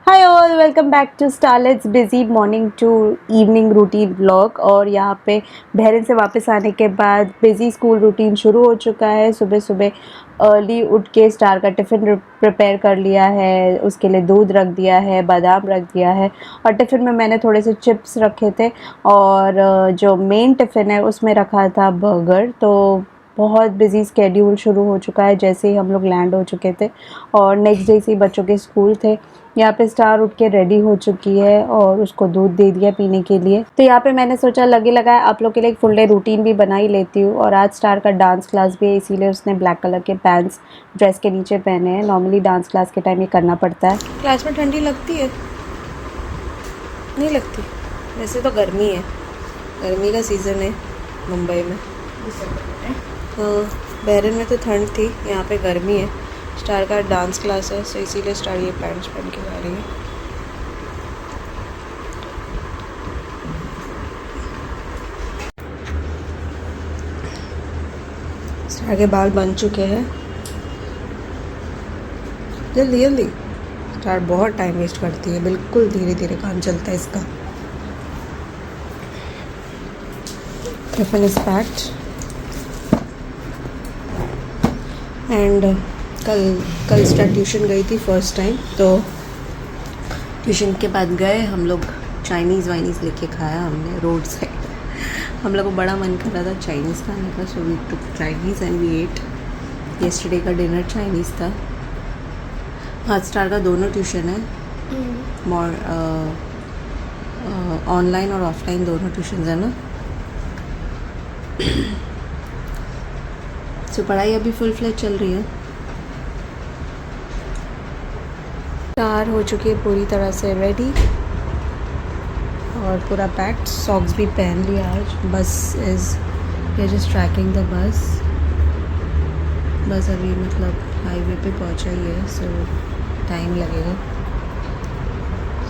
Hi all, welcome back to Starlet's busy morning to evening routine blog. और यहाँ पे Bahrain से वापस आने के बाद बिजी स्कूल रूटीन शुरू हो चुका है। सुबह सुबह अर्ली उठ के स्टार का टिफ़िन प्रिपेयर कर लिया है, उसके लिए दूध रख दिया है, बादाम रख दिया है और टिफ़िन में मैंने थोड़े से चिप्स रखे थे और जो मेन टिफ़िन है उसमें रखा था बर्गर। तो बहुत बिजी स्केड्यूल शुरू हो चुका है जैसे ही हम लोग लैंड हो चुके थे और नेक्स्ट डे से ही बच्चों के स्कूल थे। यहाँ पे स्टार उठ के रेडी हो चुकी है और उसको दूध दे दिया पीने के लिए। तो यहाँ पे मैंने सोचा लगे लगाए आप लोग के लिए एक फुल डे रूटीन भी बना ही लेती हूँ। और आज स्टार का डांस क्लास भी है, इसीलिए उसने ब्लैक कलर के पैंट्स ड्रेस के नीचे पहने हैं। नॉर्मली डांस क्लास के टाइम ये करना पड़ता है। क्लास में ठंडी लगती है? नहीं लगती? वैसे तो गर्मी है, गर्मी का सीज़न है मुंबई में। हाँ, बहरीन में तो ठंड थी, यहाँ पे गर्मी है। स्टार का डांस क्लास है तो इसीलिए स्टार ये पैंट्स पहन के जा रही है। स्टार के बाल बन चुके हैं। जल्दी जल्दी, स्टार बहुत टाइम वेस्ट करती है, बिल्कुल धीरे धीरे काम चलता है इसका। टिफिन इज पैक्ड एंड कल स्टार ट्यूशन गई थी फर्स्ट टाइम, तो ट्यूशन के बाद गए हम लोग, चाइनीज़ वाइनीज़ लेके खाया हमने रोड साइड। हम लोग को बड़ा मन कर रहा था चाइनीज़ खाने का, so we took Chinese and we ate. Yesterday का डिनर चाइनीज़ था। आज स्टार का दोनों ट्यूशन है, ऑनलाइन और ऑफलाइन दोनों ट्यूशन है ना। सो पढ़ाई अभी फुल फ्लेज चल रही है। स्टार हो चुकी है पूरी तरह से रेडी और पूरा पैक्ड, सॉक्स भी पहन लिया आज। बस ये जस्ट ट्रैकिंग द बस अभी मतलब हाईवे पे पहुंचा ही है, सो टाइम लगेगा।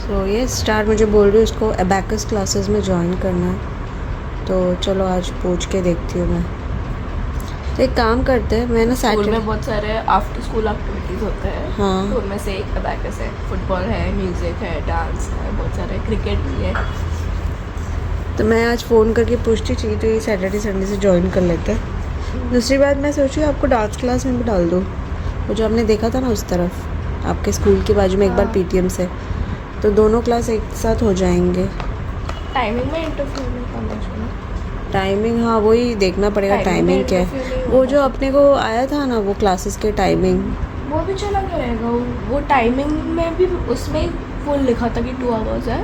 सो ये स्टार मुझे बोल रही है उसको अबैकस क्लासेस में ज्वाइन करना है, तो चलो आज पूछ के देखती हूँ मैं। तो एक काम करते हैं, मैं ना स्कूल में बहुत सारे आफ्टर स्कूल एक्टिविटीज़ होते हैं। हाँ, तो उनमें से एक अबैकस है, फुटबॉल है, म्यूज़िक है, डांस है, बहुत सारे, क्रिकेट भी है। तो मैं आज फ़ोन करके पूछती चाहिए तो ये सैटरडे संडे से ज्वाइन कर लेते हैं। दूसरी बात मैं सोची आपको डांस क्लास में भी डाल दूँ, वो जो हमने देखा था ना उस तरफ आपके स्कूल के बाजू में एक बार पीटीएम से, तो दोनों क्लास एक साथ हो जाएंगे। टाइमिंग में इंटरफेयर नहीं करना चाहिए। टाइमिंग, हाँ वही देखना पड़ेगा टाइमिंग क्या है। वो जो अपने को आया था ना वो क्लासेस के टाइमिंग, वो भी चला क्या रहेगा। वो टाइमिंग में भी उसमें फुल लिखा था कि 2 आवर्स है।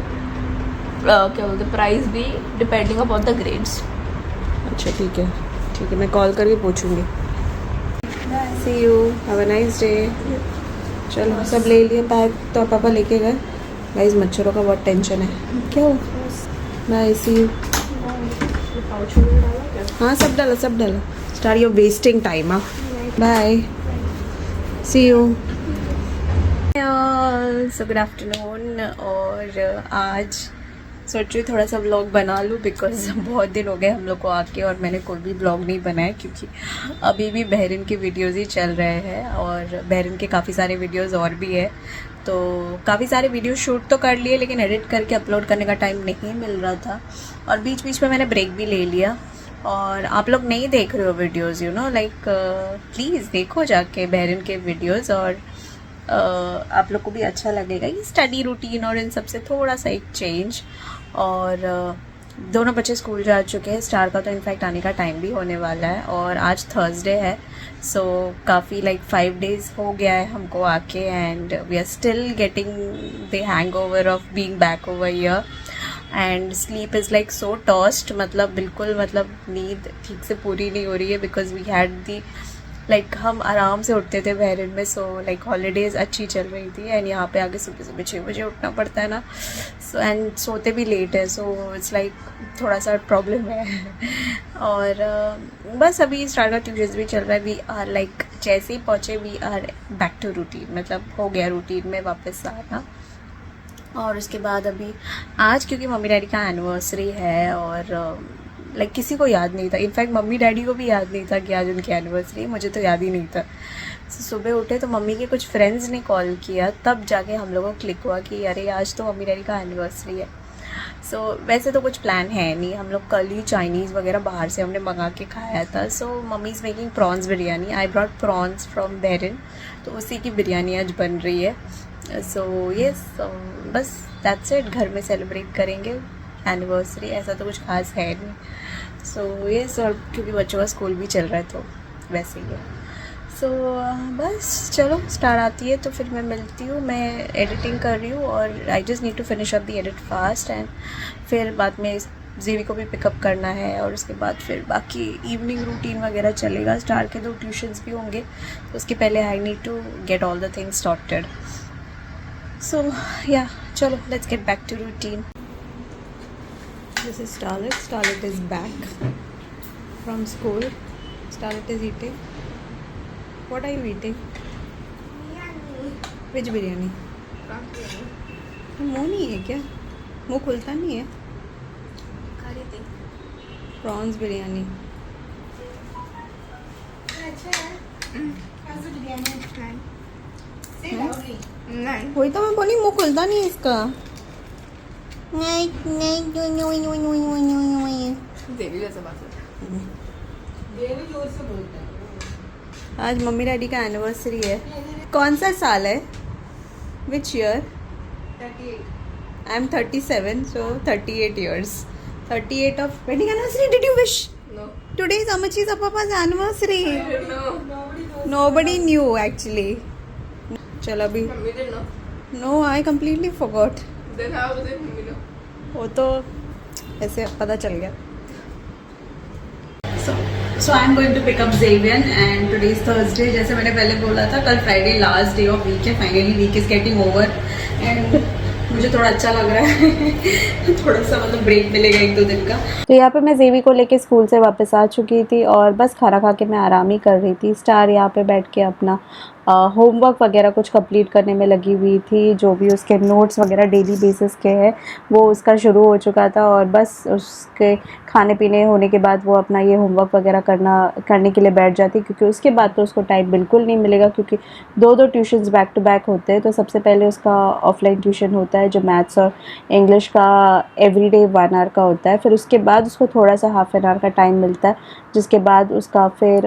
क्या बोलते, प्राइस भी डिपेंडिंग अपॉन द ग्रेड्स। अच्छा ठीक है, मैं कॉल करके पूछूंगी। See you, have a nice day. चलो सब ले लिए पैक, तो पापा लेके गए। गाइस मच्छरों का बहुत टेंशन है। क्या हो? Bye, see you. हाँ सब डाला स्टार, यू वेस्टिंग टाइम। हाँ bye, see you. So good afternoon. और आज सोच रही थोड़ा सा व्लॉग बना लूँ बिकॉज बहुत दिन हो गए हम लोग को आके और मैंने कोई भी व्लॉग नहीं बनाया, क्योंकि अभी भी बहरीन की वीडियोज़ ही चल रहे हैं और बहरीन के काफ़ी सारे वीडियोज़ और भी है। तो काफ़ी सारे वीडियो शूट तो कर लिए लेकिन एडिट करके अपलोड करने का टाइम नहीं मिल रहा था और बीच बीच में मैंने ब्रेक भी ले लिया। और आप लोग नहीं देख रहे हो videos, you know like please देखो जाके बहरीन के वीडियोज़, और आप लोग को भी अच्छा लगेगा ये स्टडी रूटीन और इन सब से थोड़ा सा एक चेंज। और दोनों बच्चे स्कूल जा चुके हैं, स्टार का तो इनफैक्ट आने का टाइम भी होने वाला है और आज थर्सडे है। सो काफ़ी लाइक 5 days हो गया है हमको आके and we are still getting the hangover of being back over here and sleep is like so tossed, मतलब बिल्कुल मतलब नींद ठीक से पूरी नहीं हो रही है because we had the like हम आराम से उठते थे बहरीन में। सो लाइक हॉलीडेज़ अच्छी चल रही थी एंड यहाँ पे आके सुबह सुबह 6 बजे उठना पड़ता है ना, सो एंड सोते भी लेट है, सो इट्स लाइक थोड़ा सा प्रॉब्लम है। और बस अभी स्टार का ट्यूशन्स भी चल रहा है। वी आर लाइक जैसे ही पहुँचे we are back to routine, मतलब हो गया रूटीन में वापस आना। और उसके बाद अभी आज क्योंकि मम्मी डैडी का एनिवर्सरी है और लाइक किसी को याद नहीं था, इनफैक्ट मम्मी डैडी को भी याद नहीं था कि आज उनकी एनिवर्सरी है, मुझे तो याद ही नहीं था। सुबह उठे तो मम्मी के कुछ फ्रेंड्स ने कॉल किया, तब जाके हम लोगों को क्लिक हुआ कि अरे आज तो मम्मी डैडी का एनिवर्सरी है। वैसे तो कुछ प्लान है नहीं, हम लोग कल ही चाइनीज़ वगैरह बाहर से हमने मंगा के खाया था। Mummy is making prawns biryani, I brought prawns from Bahrain, तो उसी की बिरयानी आज बन रही है। बस दैट्स इट, घर में सेलिब्रेट करेंगे एनिवर्सरी, ऐसा तो कुछ खास है नहीं। और क्योंकि बच्चों का स्कूल भी चल रहा है तो वैसे ही है। बस चलो स्टार आती है तो फिर मैं मिलती हूँ। मैं एडिटिंग कर रही हूँ और I just need to finish up the edit fast, and फिर बाद में जेवी को भी पिकअप करना है और उसके बाद फिर बाकी इवनिंग रूटीन वगैरह चलेगा। स्टार के 2 ट्यूशन्स भी होंगे, तो उसके पहले I need to get all the things sorted. चलो let's get back to routine. This is Starlet. Starlet is back from school. Starlet is eating. What are you eating? Biryani. Which biryani? मुँह नहीं है क्या? मुँह खुलता नहीं है? खाली थी. प्रॉन्स बिरयानी. अच्छा है. कैसे बिरयानी खाएं? नहीं. वही तो मैं बोली, मुँह खुलता नहीं है इसका. नहीं. देवी जैसा बात है. देवी जोर से बोलता है. आज मम्मी डैडी का एनिवर्सरी है. कौन सा साल है? Which year? 38. I am 37, so 38 years. 38 of wedding anniversary. Did you wish? No. Today is Amachi's Papa's anniversary. No. Nobody knew actually. चलो अभी. Mummy didn't know. No, I completely forgot. Then how was it mummy know? वो तो ऐसे पता चल गया. So I'm going to pick up Xavier and today is Thursday. जैसे मैंने पहले बोला था, कल Friday last day of week है. Finally week is getting over and मुझे थोड़ा अच्छा लग रहा है. थोड़ा सा मतलब ब्रेक मिलेगा 1-2 दिन का. तो यहाँ पे मैं जेवी को लेके स्कूल से वापस आ चुकी थी और बस खाना खा के मैं आराम ही कर रही थी. स्टार यहाँ पे बैठ के अपना होमवर्क वगैरह कुछ कंप्लीट करने में लगी हुई थी. जो भी उसके नोट्स वगैरह डेली बेसिस के हैं वो उसका शुरू हो चुका था और बस उसके खाने पीने होने के बाद वो अपना ये होमवर्क वगैरह करने के लिए बैठ जाती, क्योंकि उसके बाद तो उसको टाइम बिल्कुल नहीं मिलेगा, क्योंकि 2 ट्यूशन्स बैक टू बैक होते हैं. तो सबसे पहले उसका ऑफलाइन ट्यूशन होता है जो मैथ्स और इंग्लिश का एवरीडे 1 आवर का होता है. फिर उसके बाद उसको थोड़ा सा हाफ एन आवर का टाइम मिलता है, जिसके बाद उसका फिर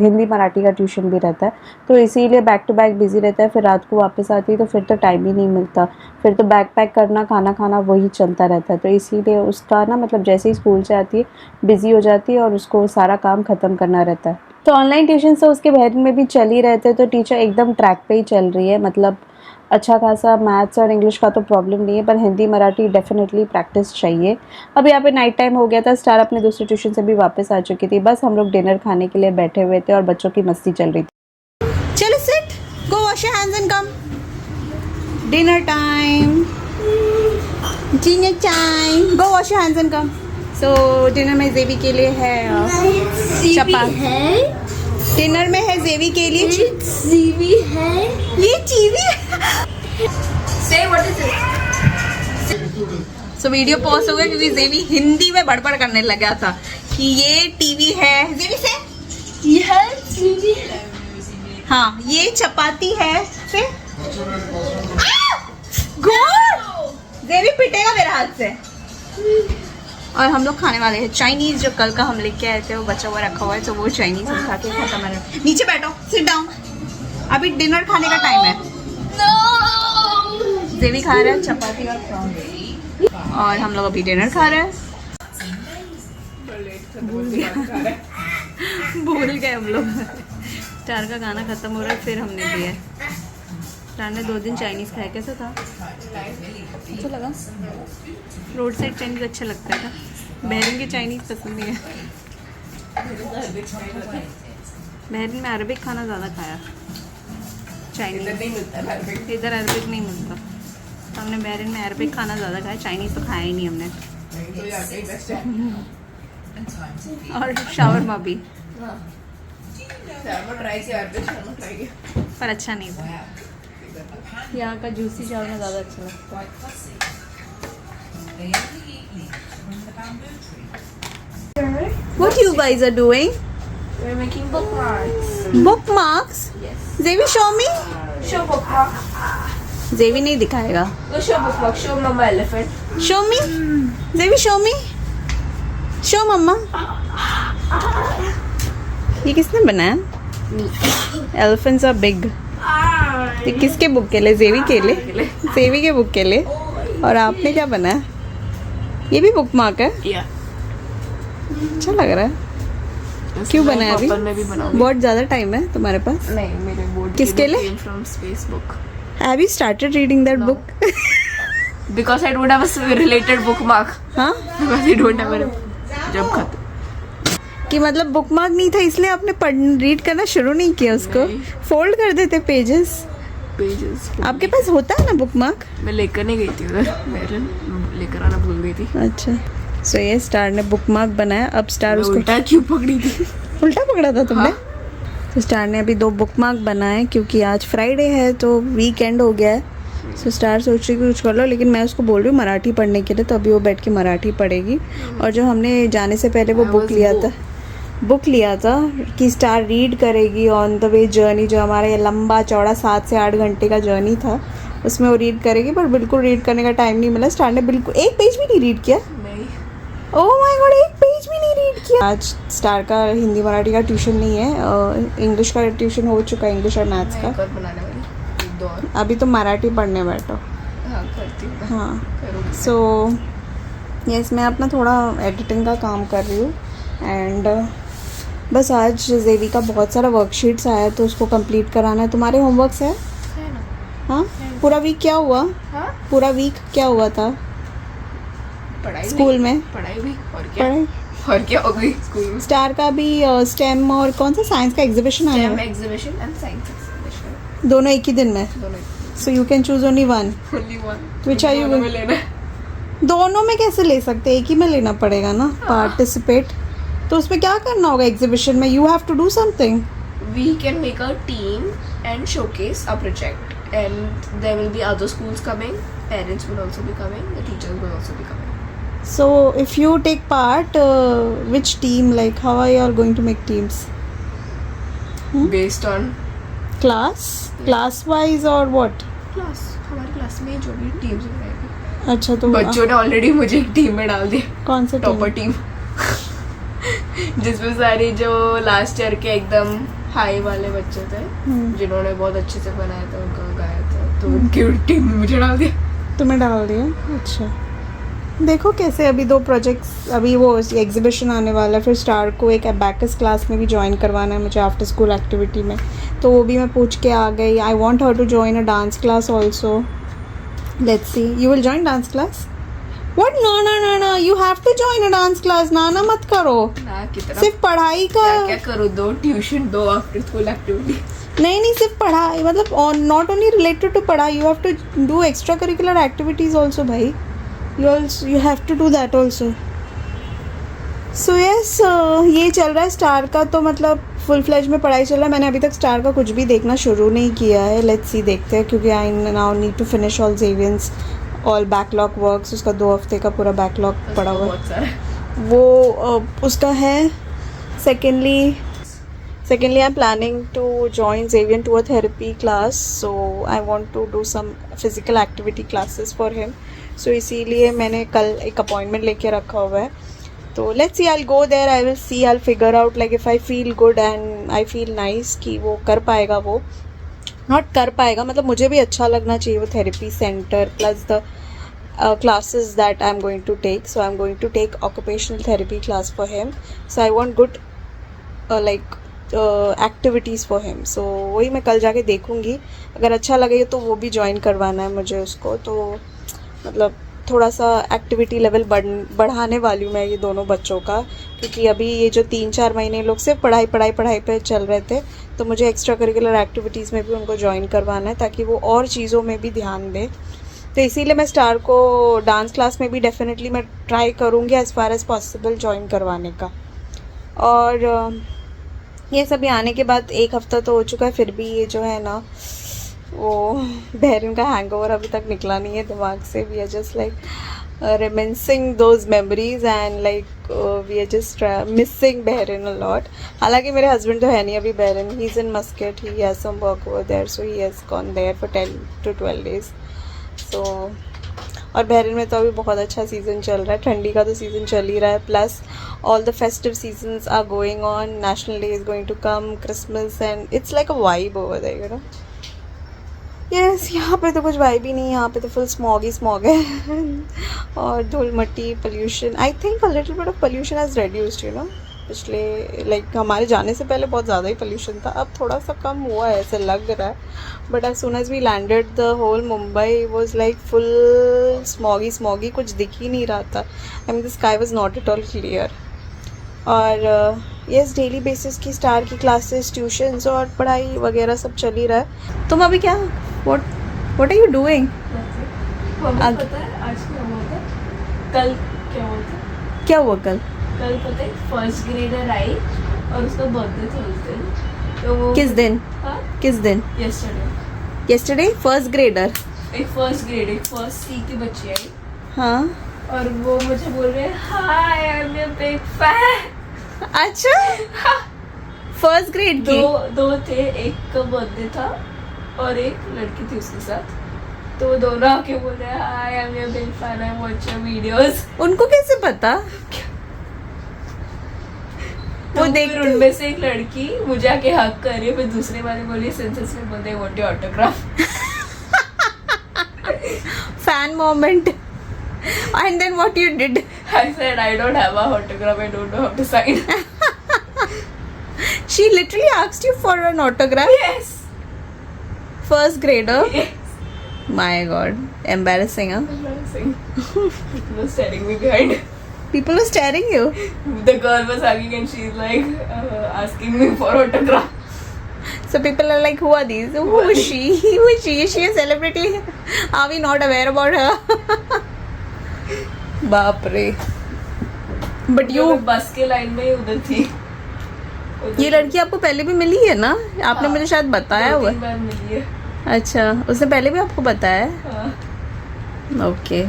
हिंदी मराठी का ट्यूशन भी रहता है. तो इसीलिए बैक टू बैक बिजी रहता है. फिर रात को वापस आती है तो फिर तो टाइम ही नहीं मिलता. फिर तो बैग पैक करना, खाना खाना वही चलता रहता है. तो इसीलिए उसका ना मतलब जैसे ही स्कूल से आती है बिज़ी हो जाती है और उसको सारा काम ख़त्म करना रहता है. तो ऑनलाइन ट्यूशन से उसके बहरीन में भी चल ही रहते हैं. तो टीचर एकदम ट्रैक पे ही चल रही है, मतलब अच्छा खासा मैथ्स और इंग्लिश का तो प्रॉब्लम नहीं है, पर हिंदी मराठी डेफिनेटली प्रैक्टिस चाहिए. अब यहाँ पे नाइट टाइम हो गया था. स्टार अपने दूसरे ट्यूशन से भी वापस आ चुकी थी. बस हम लोग डिनर खाने के लिए बैठे हुए थे और बच्चों की मस्ती चल रही थी. चलो sit, go wash your hands and come. Dinner time. Go wash your hands and come. So dinner में जेवी के लिए है चपाती. डिनर में है जेवी के लिए जीवी है. ये चीज़ी है. Say what is it? So video pause हो गया क्योंकि जेवी हिंदी में बड़बड़ करने लगा था कि ये टीवी है. जेवी से यह जीवी है. हाँ ये चपाती है. फिर गुड. जेवी पिटेगा मेरे हाथ से. और हम लोग खाने वाले हैं चाइनीज़. जो कल का हम लेके आए थे वो बचा हुआ रखा हुआ है, तो वो चाइनीज़ हम खा के खत्म है. नीचे बैठो, सिट डाउन. अभी डिनर खाने का टाइम है. जेवी खा रहा है चपाती और प्रॉन्स और हम लोग अभी डिनर खा रहे हैं. भूल गए हम लोग. स्टार का गाना खत्म हो रहा है फिर हमने दिया. स्टार ने 2 दिन चाइनीज़ खाया. कैसा था? अच्छा लगा. रोड साइड चाइनीज़ अच्छा लगता था. बहरीन की चाइनीज़ पसंद नहीं है. बहरीन में अरबिक खाना ज़्यादा खाया. चाइनीज़ इधर अरबिक नहीं मिलता. तो हमने बहरीन में अरबिक खाना ज़्यादा खाया. चाइनीज़ तो खाया ही नहीं हमने. और शावरमा भी, पर अच्छा नहीं था. यहाँ का जूसी शावरमा ज़्यादा अच्छा लगता है. What you guys are doing? We're making bookmarks. Bookmarks? Yes. Zevi, show me. Show bookmark. Zevi नहीं दिखाएगा. Go show bookmark. Show mama elephant. Show me. Zevi, show me. Show mama. ये किसने बनाया? Elephants are big. ये किसके book के लिए? जेवी के लिए? जेवी के बुक के लिए. और आपने क्या बनाया? ये भी बुक मार्क है? Yeah. अच्छा लग रहा है. क्यों बनाया अभी? बहुत ज़्यादा टाइम है तुम्हारे पास? नहीं, मेरे बोर्ड किसके लिए? From space book. Have you started reading that No. book? Because I don't have a related bookmark. हाँ? Because I don't have a जब खत्म. कि मतलब बुक मार्क नहीं था इसलिए आपने रीड करना शुरू नहीं किया उसको? नहीं. फोल्ड कर देते पेजेस. पेजेस. आपके पास होता है ना बुक मार्क? मैं लेकर नहीं गई थी उधर. मेरे लेकर आना भूल गई थी. अच्छा. सो ये स्टार ने बुक मार्क बनाया. अब स्टार उसको उल्टा क्यों पकड़ी थी? उल्टा पकड़ा था तुमने? हाँ? तो स्टार ने अभी 2 बुक मार्क बनाए क्योंकि आज फ्राइडे है तो वीकेंड हो गया है. सो स्टार सोच रही कि कुछ कर लो, लेकिन मैं उसको बोल रही हूँ मराठी पढ़ने के लिए, तो अभी वो बैठ के मराठी पढ़ेगी. और जो हमने जाने से पहले वो बुक लिया था कि स्टार रीड करेगी ऑन द वे जर्नी, जो हमारा ये लंबा चौड़ा 7 से 8 घंटे का जर्नी था उसमें वो रीड करेगी. पर बिल्कुल रीड करने का टाइम नहीं मिला. स्टार ने बिल्कुल एक पेज भी नहीं रीड किया. नहीं. ओह माय गॉड, एक पेज भी नहीं रीड किया. आज स्टार का हिंदी मराठी का ट्यूशन नहीं है, इंग्लिश का ट्यूशन हो चुका है, इंग्लिश और मैथ्स का. बनाने वाली एक दो और. अभी तो मराठी पढ़ने बैठो. हाँ करती हूँ. हाँ. करूँगी. सो यस, मैं अपना थोड़ा एडिटिंग का काम कर रही हूँ. एंड बस आज जेवी का बहुत सारा वर्कशीट्स आया तो उसको कंप्लीट कराना है. तुम्हारे होमवर्क्स है? है ना. हाँ. पूरा वीक क्या हुआ? हाँ. पूरा वीक क्या हुआ था पढ़ाई स्कूल में? पढ़ाई भी. और क्या? पढ़ाई. और क्या हो गई स्कूल में? स्टार का भी स्टेम और कौन सा साइंस का एग्जीबिशन आया है? Exhibition and science exhibition. दोनों एक ही दिन में? दोनों. So you can choose only one. Only one. Which are you में लेना? दोनों में कैसे ले सकते हैं? एक ही में लेना पड़ेगा ना पार्टिसिपेट. तो उसमें क्या करना होगा एग्जीबिशन में? You have to do something. We can make a team and showcase a project, and there will be other schools coming. Parents will also be coming. The teachers will also be coming. So if you take part, which team, like how are you all going to make teams? Based on Class wise or what? class. हमारी class में जो भी teams बनाएगी. अच्छा. तो बच्चों ने already मुझे एक टीम में डाल दिया. कौन सा टॉपर टीम. जिसमें सारी जो लास्ट ईयर के एकदम हाई वाले बच्चे थे जिन्होंने बहुत अच्छे से बनाया था, उनका गाया था, तो उनकी टीम में मुझे डाल दिया. तुम्हें डाल दिया? अच्छा. देखो कैसे. अभी 2 प्रोजेक्ट्स, अभी वो एग्जीबिशन आने वाला है, फिर स्टार को एक अबैकस क्लास में भी ज्वाइन करवाना है मुझे आफ्टर स्कूल एक्टिविटी में, तो वो भी मैं पूछ के आ गई. I want her to join a dance class also. Let's see. You will join dance class? What? No, you have to join a dance class. ना मत करो. ना कितना सिर्फ पढ़ाई का क्या करूँ? 2 ट्यूशन, 2 आफ्टर स्कूल एक्टिविटी. नहीं, सिर्फ पढ़ाई, मतलब नॉट ओनली रिलेटेड टू पढ़ाई, you have to do extra curricular activities also भाई. You have to do that also. So yes, ये चल रहा है स्टार का. तो मतलब फुल फ्लेज में पढ़ाई चल रहा है. मैंने अभी तक स्टार का कुछ भी देखना शुरू नहीं किया है. लेट्स सी, देखते हैं, क्योंकि I now need to finish all Xavian's all backlog works. उसका 2 हफ्ते का पूरा बैकलॉग पड़ा हुआ है. वो उसका है. Secondly I am planning to join Xavian to a therapy class. So I want to do some physical activity classes for him. So इसीलिए मैंने कल एक अपॉइंटमेंट लेके रखा हुआ है. तो let's see, I will go there, I will see, I will figure out like if I feel good and I feel nice कि वो कर पाएगा. वो नॉट कर पाएगा, मतलब मुझे भी अच्छा लगना चाहिए वो therapy centre plus the classes that I'm going to take. So I'm going to take occupational therapy class for him. So I want good activities for him. So वही मैं कल जाके देखूँगी. अगर अच्छा लगे तो वो भी ज्वाइन करवाना है मुझे उसको. तो मतलब थोड़ा सा एक्टिविटी लेवल बढ़ाने वाली हूँ मैं ये दोनों बच्चों का, क्योंकि अभी ये जो 3-4 महीने लोग सिर्फ पढ़ाई पे चल रहे थे, तो मुझे एक्स्ट्रा करिकुलर एक्टिविटीज़ में भी उनको ज्वाइन करवाना है ताकि वो और चीज़ों में भी ध्यान दें. तो इसीलिए मैं स्टार को डांस क्लास में भी डेफिनेटली मैं ट्राई करूँगी as far as possible join करवाने का. और ये सभी आने के बाद 1 हफ़्ता तो हो चुका है, फिर भी ये जो है ना वो बहरीन का हैंगओवर अभी तक निकला नहीं है दिमाग से. We are just like reminiscing those memories and like we are just missing Bahrain a lot. हालांकि मेरे husband तो है नहीं अभी Bahrain, he's in Muscat, he has some work over there, so he has gone there for 10 to 12 days. So और Bahrain में तो अभी बहुत अच्छा सीज़न चल रहा है, ठंडी का तो सीज़न चल ही रहा है, plus all the festive seasons are going on, national day is going to come, Christmas, and it's like a vibe over there, you know. Yes, यहाँ पे तो कुछ वाइब ही नहीं, यहाँ पे तो फुल स्मॉग ही स्मॉग है और धूल मट्टी, pollution. I think a little bit of pollution has reduced, you know. पिछले लाइक हमारे जाने से पहले बहुत ज़्यादा ही पोल्यूशन था, अब थोड़ा सा कम हुआ है ऐसा लग रहा है. But as soon as we landed the whole Mumbai was like full smoggy smoggy, कुछ दिख ही नहीं रहा था. I mean the sky was not at all clear. और यस, डेली बेसिस की स्टार की क्लासेस, ट्यूशन्स और पढ़ाई वगैरह सब चल ही रहा है. तुम अभी क्या व्हाट आर यू डूइंग? पता है आज क्या हुआ था? कल क्या हुआ था? क्या हुआ कल? कल पता है फर्स्ट ग्रेडर आई और उसका बर्थडे था उस दिन. तो वो किस दिन? हाँ, किस दिन? यस्टरडे फर्स्ट ग्रेडर, एक फर्स्ट ग्रेड, एक फर्स्ट सी की बच्ची आई. हाँ. और वो मुझे बोल रहे हैं hi I am your big fan. अच्छा, फर्स्ट ग्रेड की दो थे, एक का बर्थडे था और एक लड़की थी उसके साथ. तो वो दोनों आके बोल रहे हैं hi I am your big fan, I watch your videos. उनको कैसे पता? तो वो देख, उनमें से एक लड़की मुझे आके हक कर रही है, फिर दूसरे वाले बोली सेंसेस में बोलते हैं what your autograph. Fan moment. And then what you did? I said I don't have a autograph, I don't know how to sign. She literally asked you for an autograph? Yes. First grader? Yes. My God, embarrassing, huh? Embarrassing. People were staring me behind. People were staring you? The girl was hugging and she's like asking me for autograph. So people are like, who are these? Who is she? Who is she? Is she a celebrity? Are we not aware about her? बाप रे. But you बस के line में उधर थी. ये लड़की आपको पहले भी मिली है ना? आपने मुझे शायद बताया हुआ. 2-3 बार मिली है. अच्छा, उसने पहले भी आपको बताया है? हाँ. ओके.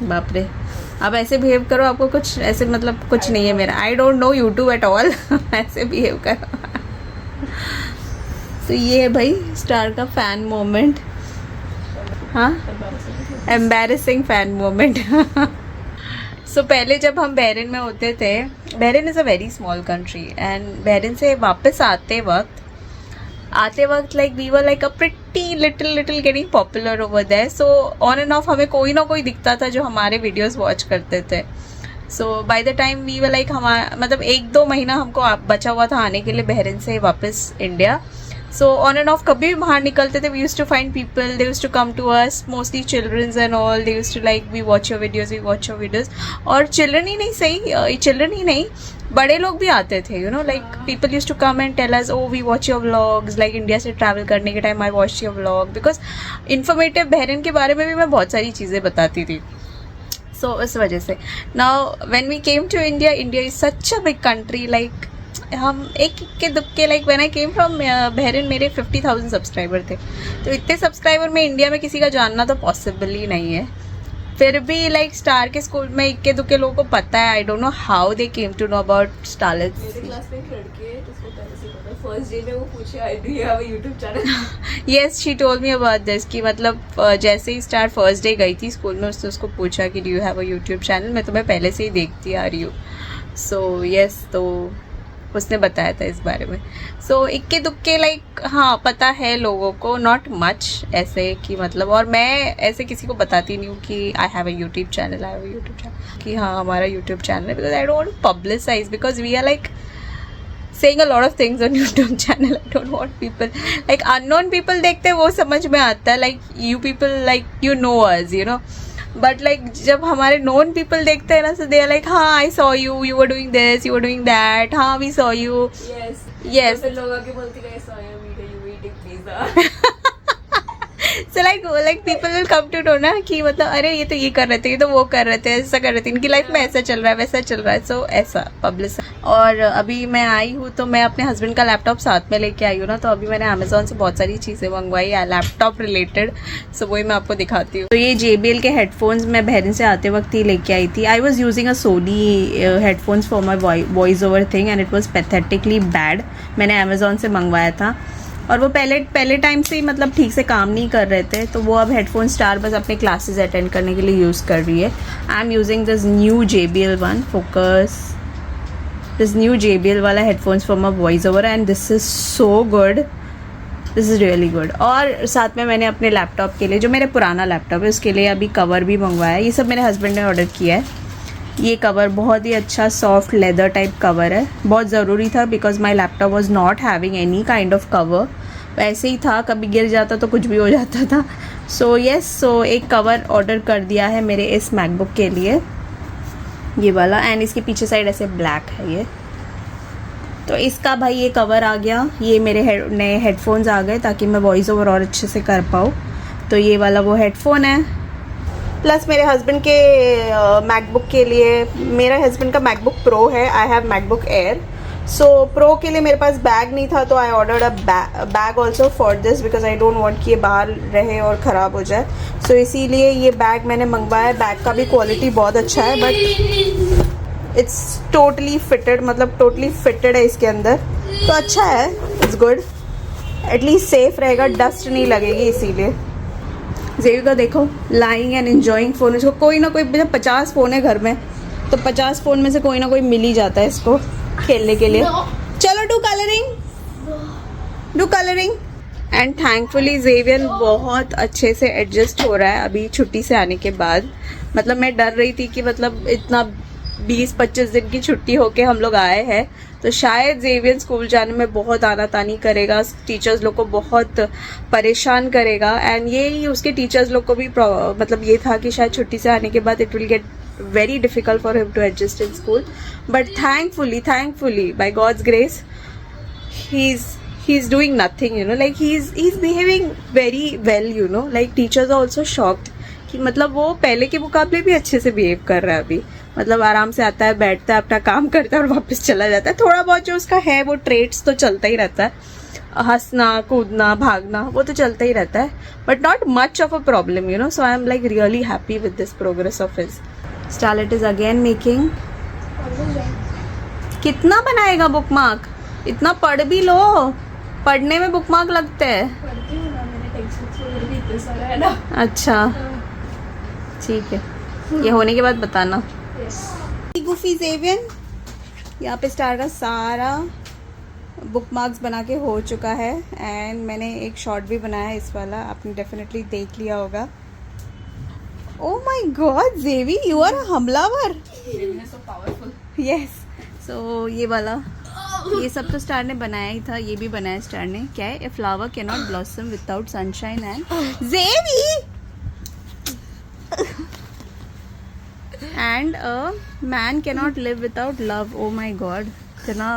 बाप रे. आप ऐसे बिहेव करो, आपको कुछ ऐसे मतलब कुछ नहीं है मेरा. I don't know YouTube at all. ऐसे बिहेव करो. तो ये है भाई स्टार का फैन मोमेंट. हाँ, एम्बैरेसिंग फैन मोमेंट. सो पहले जब हम बहरीन में होते थे, Bahrain is a very small country, and Bahrain से वापस आते वक्त like we were like a pretty little getting popular over there. So on and off हमें कोई ना कोई दिखता था जो हमारे वीडियोस वॉच करते थे. So by the time we were like हमारा मतलब 1-2 महीना हमको बचा हुआ था आने के लिए बहरीन से वापस India. So on and off कभी भी बाहर निकलते थे, we used to find people, they used to come to us, mostly childrens and all, they used to like we watch your videos. और children ही नहीं सही, children ही नहीं, बड़े लोग भी आते थे, you know, like people used to come and tell us, oh we watch your vlogs, like India से ट्रैवल करने के time I watched your vlog, because informative Bahrain के बारे में भी मैं बहुत सारी चीज़ें बताती थी. So इस वजह से now when we came to India is such a big country, like हम एक के दुक्के like when I came from Bahrain मेरे 50,000 सब्सक्राइबर थे. तो इतने सब्सक्राइबर में इंडिया में किसी का जानना तो पॉसिबल ही नहीं है. फिर भी लाइक स्टार के स्कूल में इक्के दुक्के लोगों को पता है. I don't know how they came to know about Starlet. मेरे क्लास में एक लड़की है जिसको पहले से पता है. फर्स्ट डे में वो पूछे do you have a YouTube channel. Yes, she told me about this कि मतलब जैसे ही स्टार फर्स्ट डे गई थी स्कूल में, उसने उसको पूछा कि do you have a YouTube channel, मैं तुम्हें पहले से ही देखती आ रही हूँ. सो यस, तो उसने बताया था इस बारे में. सो इक्के दुक्के लाइक हाँ पता है लोगों को, नॉट मच ऐसे कि मतलब. और मैं ऐसे किसी को बताती नहीं हूँ कि I have a YouTube channel कि हाँ हमारा यूट्यूब चैनल है, because I don't want publicise, because we are like saying a lot of things on YouTube channel. I don't want people like unknown people देखते हैं वो समझ में आता है, like you people like you know us, you know. But like जब हमारे known people देखते हैं ना, so they are like हाँ I saw you were doing this, you were doing that, हाँ we saw you. Yes. Yes. तो फिर लोग आके बोलते हैं I saw your video, you eating pizza. So like people will come to know ना कि मतलब अरे ये तो ये कर रहे थे, ये तो वो कर रहे थे, ऐसा कर रहे थे, इनकी लाइफ में ऐसा चल रहा है, वैसा चल रहा है. सो ऐसा पब्लिश. और अभी मैं आई हूँ तो मैं अपने हस्बैंड का लैपटॉप साथ में लेके आई हूँ ना, तो अभी मैंने अमेजोन से बहुत सारी चीज़ें मंगवाई है लैपटॉप रिलेटेड. सो वही मैं आपको दिखाती हूँ. तो ये JBL के हेडफोन्स मैं बहरीन से आते वक्त ही लेके आई थी. I was using a Sony headphones for my voice over thing and it was pathetically bad. मैंने अमेजोन से मंगवाया था और वो पहले टाइम से ही मतलब ठीक से काम नहीं कर रहे थे. तो वो अब हेडफोन स्टार बस अपने क्लासेस अटेंड करने के लिए यूज़ कर रही है. I am using this new JBL one focus, this new JBL वाला headphones for my voice over and this is so good, this is really good. और साथ में मैंने अपने लैपटॉप के लिए, जो मेरा पुराना लैपटॉप है उसके लिए अभी कवर भी मंगवाया है. ये सब मेरे हस्बैंड ने ऑर्डर किया है. ये कवर बहुत ही अच्छा सॉफ्ट लेदर टाइप कवर है. बहुत ज़रूरी था because my laptop was not having any kind of cover. वैसे ही था, कभी गिर जाता तो कुछ भी हो जाता था. सो सो एक कवर ऑर्डर कर दिया है मेरे इस मैकबुक के लिए, ये वाला. एंड इसके पीछे साइड ऐसे ब्लैक है ये. तो इसका भाई ये कवर आ गया. ये मेरे नए हेडफोन्स आ गए ताकि मैं वॉइस ओवर और अच्छे से कर पाऊँ. तो ये वाला वो हेडफोन है. प्लस मेरे हस्बैंड के मैकबुक के लिए, मेरा हस्बैंड का मैकबुक प्रो है, I have MacBook air. So pro के लिए मेरे पास बैग नहीं था तो I ordered a bag also for this because I don't want कि ये बाहर रहे और ख़राब हो जाए. सो इसीलिए ये बैग मैंने मंगवाया. बैग का भी क्वालिटी बहुत अच्छा है बट इट्स टोटली फिटेड, मतलब टोटली फिटेड है इसके अंदर. तो अच्छा है, इट्स गुड, एटलीस्ट सेफ रहेगा, डस्ट नहीं लगेगी. इसीलिए जेवी का देखो लाइंग एंड एंजॉइंग फ़ोन. इसको कोई ना कोई, जब 50 फ़ोन है घर में तो 50 फ़ोन में से कोई ना कोई मिल ही जाता है इसको खेलने के लिए. चलो डू कलरिंग. एंड थैंकफुली जेवियन बहुत अच्छे से एडजस्ट हो रहा है अभी छुट्टी से आने के बाद. मतलब मैं डर रही थी कि मतलब इतना 20-25 दिन की छुट्टी होके हम लोग आए हैं तो शायद जेवियन स्कूल जाने में बहुत आनातानी करेगा, टीचर्स लोग को बहुत परेशान करेगा. एंड ये उसके टीचर्स लोग को भी मतलब ये था कि शायद छुट्टी से आने के बाद it will get very difficult for him to adjust in school. But thankfully by God's grace he's doing nothing, you know, like he's behaving very well, you know, like teachers are also shocked कि मतलब वो पहले के मुकाबले भी अच्छे से behave कर रहा है अभी. मतलब आराम से आता है, बैठता है, अपना काम करता है और वापस चला जाता है. थोड़ा बहुत जो उसका है वो ट्रेट्स तो चलता ही रहता है, हंसना कूदना भागना वो तो चलता ही रहता है, but not much of a problem, you know. So I am like really happy with this progress of his. Starlet is again making. कितना बनाएगा बुकमार्क? इतना पढ़ भी लो, पढ़ने में बुकमार्क लगते हैं. अच्छा ठीक है, ये होने के बाद बताना. गुफी जेवियन, यहाँ पे स्टार का सारा बुकमार्क्स बना के हो चुका है. एंड मैंने एक शॉर्ट भी बनाया है इस वाला, आपने डेफिनेटली देख लिया होगा. Oh my God, Zevi, you are a हमलावर. Zevi is so powerful. Yes. So ये वाला, ये सब तो स्टार ने बनाया ही था. ये भी बनाया स्टार ने. क्या है? A flower cannot blossom without sunshine and Zevi. And a man cannot live without love. Oh my God, इतना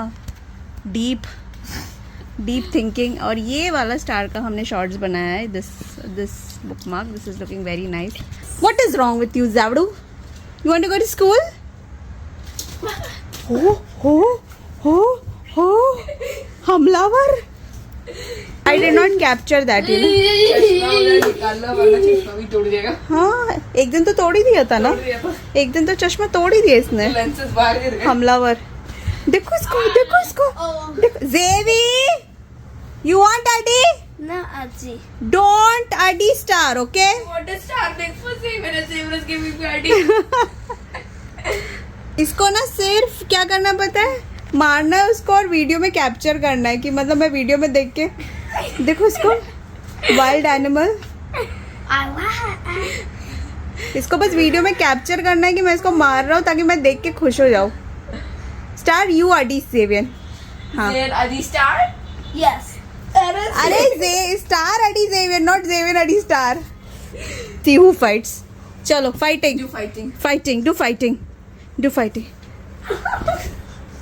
deep thinking. और ये वाला स्टार का हमने शॉर्ट्स बनाया है. This bookmark. This is looking very nice. What is wrong with you, Zavdu? You want to go to school? हो हमलावर. I did not capture that, you know. हाँ, एक दिन तो तोड़ ही दिया था ना. एक दिन तो चश्मा तोड़ ही दिया इसने. हमलावर. देखो इसको. Zevi, you want daddy? No, Aji. Don't Adi star, okay? What a star next for Zevi is giving me Adi. इसको ना सिर्फ क्या करना पता है, मारना है उसको और वीडियो में कैप्चर करना है कि मतलब मैं वीडियो में देख के देखो इसको. Wild animal. इसको बस वीडियो में कैप्चर करना है कि मैं इसको मार रहा हूँ ताकि मैं देख के खुश हो जाऊँ. Star you Adi Zevian. हाँ. Adi star? Yes. अरे star Adi Zevian, not Zevian Adi star. See who fights. चलो fighting. Do fighting.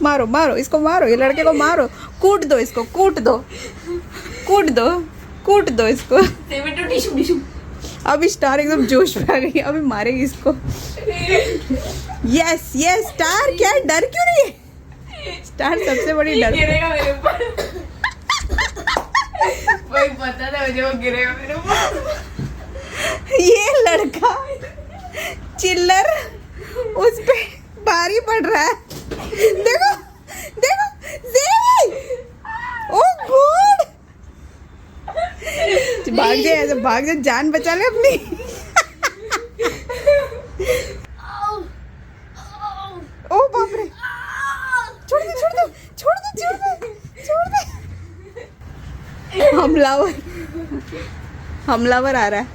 मारो इसको, मारो ये लड़के को, मारो. कूट दो इसको, कूट दो. कूट दो इसको। Seven tissue tissue. अभी स्टार एकदम जोश में आ गई, अभी मारेगी इसको। यस यस स्टार, क्या डर क्यों नहीं है? स्टार सबसे बड़ी डर। गिरेगा मेरे ऊपर। वही पता था मुझे, वो गिरेगा मेरे ऊपर। ये लड़का चिल्लर उस पे भारी पड़ रहा है। देखो देखो जेवी, ओ गॉड, भाग जाए, ऐसे भाग जाए, जान बचा ले अपनी। ओ बाप रे, छोड़ दे छोड़ दे छोड़ दे छोड़ दे छोड़ दे। हमलावर आ रहा है।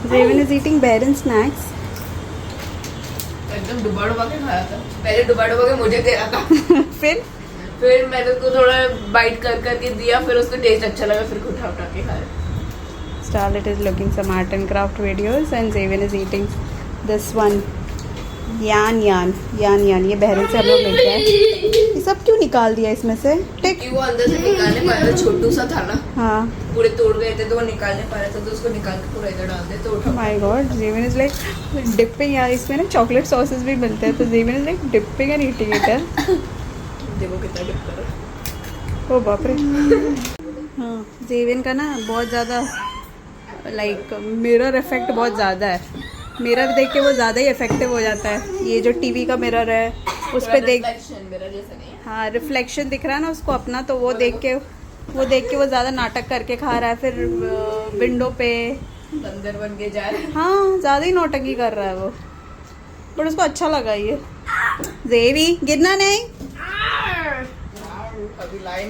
Raven is eating Bahrain snacks. एकदम डुबा के खाया था। पहले डुबा के मुझे दे रहा था। फिर मैंने उसको थोड़ा बाइट करके दिया, फिर उसको टेस्ट अच्छा लगा, फिर उठा के खाया। Starlett is looking some art and craft videos and Raven is eating this one. यान ये बहरीन से हम लोग लेके आए। ये सब क्यों निकाल दिया इसमें से? टेक। वो अंदर से निकालने पा रहा था, छोटू सा था ना। हाँ। पूरे तोड़ गए थे तो वो निकालने पा रहा था, तो उसको निकाल के पूरा इधर डाल दे तो उठा। My God, Raven is like dipping यार, इसमें ना चॉकलेट सॉसेस भी मिलते हैं, तो Raven is like dipping and eating it है। देखो कितना डिप कर रहा है। ओ बाप रे। हाँ, Raven का ना बहुत ज़्यादा लाइक मिरर इफेक्ट बहुत ज़्यादा है। मिरर देख के वो ज़्यादा ही इफेक्टिव हो जाता है। ये जो टीवी का मिरर है उस पे देख, मेरा जैसा नहीं है। हाँ रिफ्लेक्शन दिख रहा है ना उसको अपना, तो वो देख के वो ज़्यादा नाटक करके खा रहा है। फिर विंडो पे बंदर बन के जा रहा है। हाँ ज़्यादा ही नौटंकी कर रहा है वो, बट उसको अच्छा लगा ये। जेवी गिरना नहीं। अभी लाइन